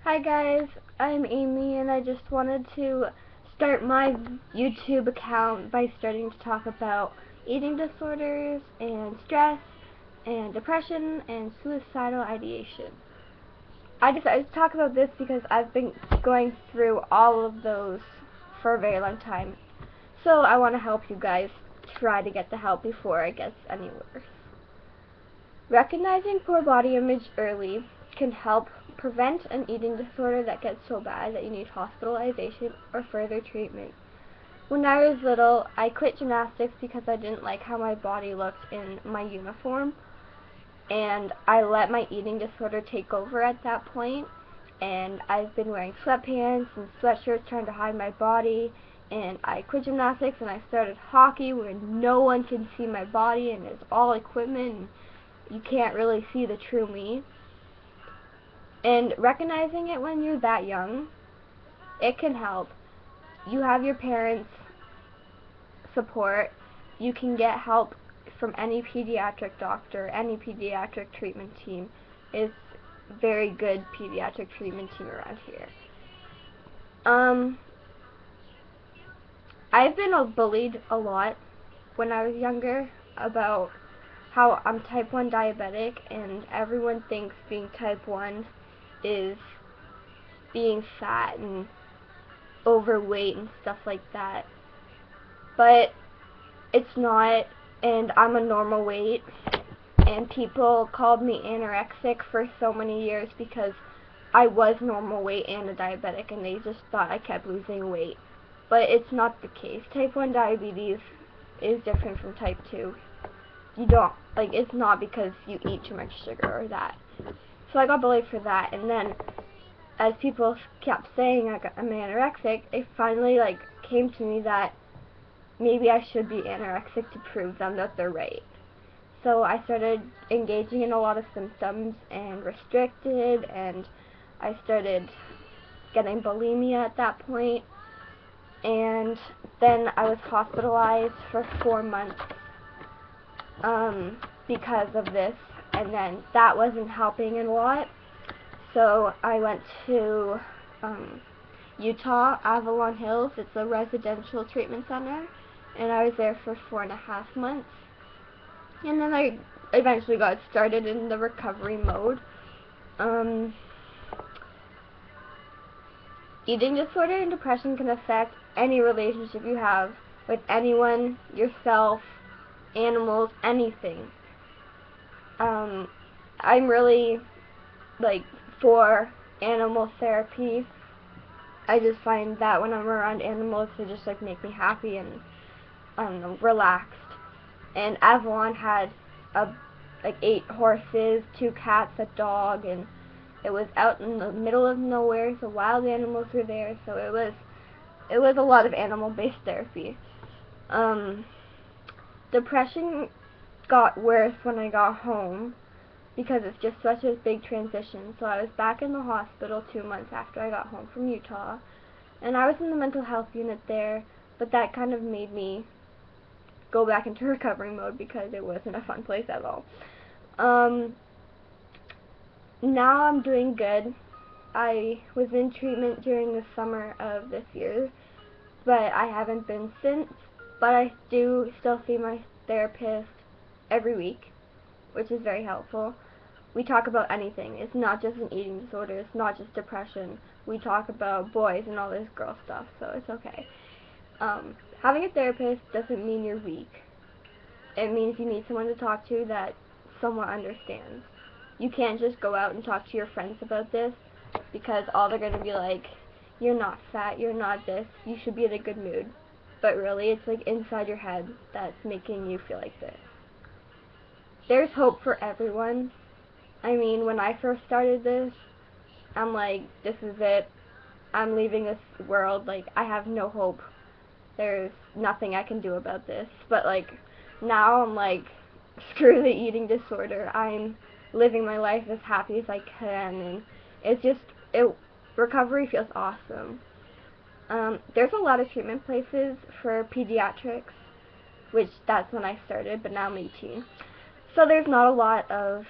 Hi guys, I'm Amy and I just wanted to start my YouTube account by starting to talk about eating disorders and stress and depression and suicidal ideation. I decided to talk about this because I've been going through all of those for a very long time. So I want to help you guys try to get the help before it gets any worse. Recognizing poor body image early can help prevent an eating disorder that gets so bad that you need hospitalization or further treatment. When I was little, I quit gymnastics because I didn't like how my body looked in my uniform, and I let my eating disorder take over at that point, and I've been wearing sweatpants and sweatshirts trying to hide my body, and I quit gymnastics and I started hockey where no one can see my body and it's all equipment and you can't really see the true me. And recognizing it when you're that young, it can help. You have your parents' support. You can get help from any pediatric doctor, any pediatric treatment team. It's very good pediatric treatment team around here. I've been bullied a lot when I was younger about how I'm type 1 diabetic, and everyone thinks being type 1 is being fat and overweight and stuff like that. But it's not, and I'm a normal weight, and people called me anorexic for so many years because I was normal weight and a diabetic, and they just thought I kept losing weight. But it's not the case. Type 1 diabetes is different from type 2. You don't, it's not because you eat too much sugar or that. So I got bullied for that, and then as people kept saying I'm anorexic, it finally came to me that maybe I should be anorexic to prove them that they're right. So I started engaging in a lot of symptoms and restricted, and I started getting bulimia at that point, and then I was hospitalized for 4 months because of this, and then that wasn't helping a lot. So I went to Utah, Avalon Hills. It's a residential treatment center, and I was there for 4.5 months. And then I eventually got started in the recovery mode. Eating disorder and depression can affect any relationship you have with anyone, yourself, animals, anything. I'm really for animal therapy. I just find that when I'm around animals, they just make me happy and relaxed. And Avalon had 8 horses, 2 cats, a dog, and it was out in the middle of nowhere, so wild animals were there. So it was a lot of animal-based therapy. Depression got worse when I got home because it's just such a big transition. So I was back in the hospital 2 months after I got home from Utah, and I was in the mental health unit there, but that kind of made me go back into recovery mode because it wasn't a fun place at all. Now I'm doing good. I was in treatment during the summer of this year, but I haven't been since. But I do still see my therapist every week, which is very helpful. We talk about anything. It's not just an eating disorder. It's not just depression. We talk about boys and all this girl stuff, so it's okay. Having a therapist doesn't mean you're weak. It means you need someone to talk to that somewhat understands. You can't just go out and talk to your friends about this because all they're going to be like, you're not fat, you're not this, you should be in a good mood. But really, it's inside your head that's making you feel like this. There's hope for everyone. I mean, when I first started this, I'm like, this is it. I'm leaving this world. I have no hope. There's nothing I can do about this. But now I'm screw the eating disorder. I'm living my life as happy as I can, and recovery feels awesome. There's a lot of treatment places for pediatrics, that's when I started, but now I'm 18. So there's not a lot of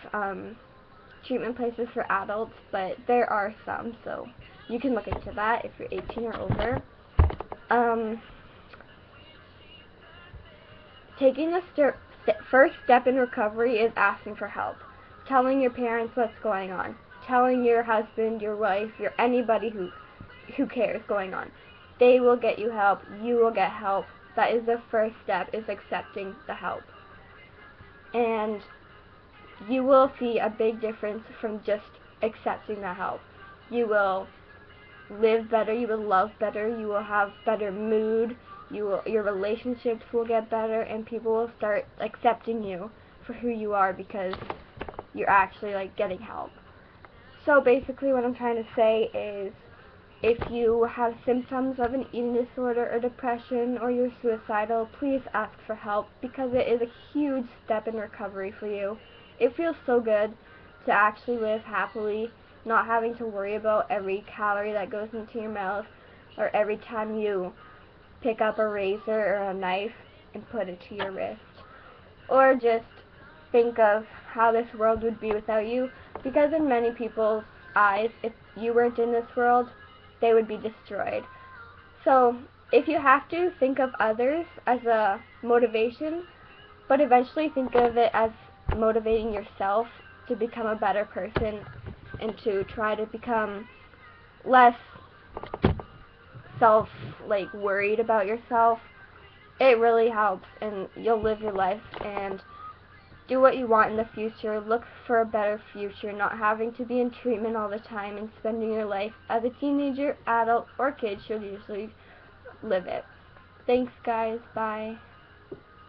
treatment places for adults, but there are some, so you can look into that if you're 18 or older. Taking the first step in recovery is asking for help, telling your parents what's going on, telling your husband, your wife, anybody who cares going on. They will get you help. You will get help. That is the first step, is accepting the help. And you will see a big difference from just accepting the help. You will live better, you will love better, you will have better mood, your relationships will get better, and people will start accepting you for who you are because you're actually like getting help. So basically what I'm trying to say is, if you have symptoms of an eating disorder or depression or you're suicidal, please ask for help because it is a huge step in recovery for you. It feels so good to actually live happily, not having to worry about every calorie that goes into your mouth or every time you pick up a razor or a knife and put it to your wrist. Or just think of how this world would be without you, because in many people's eyes, if you weren't in this world, they would be destroyed. So if you have to, think of others as a motivation, but eventually think of it as motivating yourself to become a better person and to try to become less worried about yourself. It really helps, and you'll live your life and do what you want in the future. Look for a better future, not having to be in treatment all the time and spending your life as a teenager, adult, or kid should usually live it. Thanks guys, bye.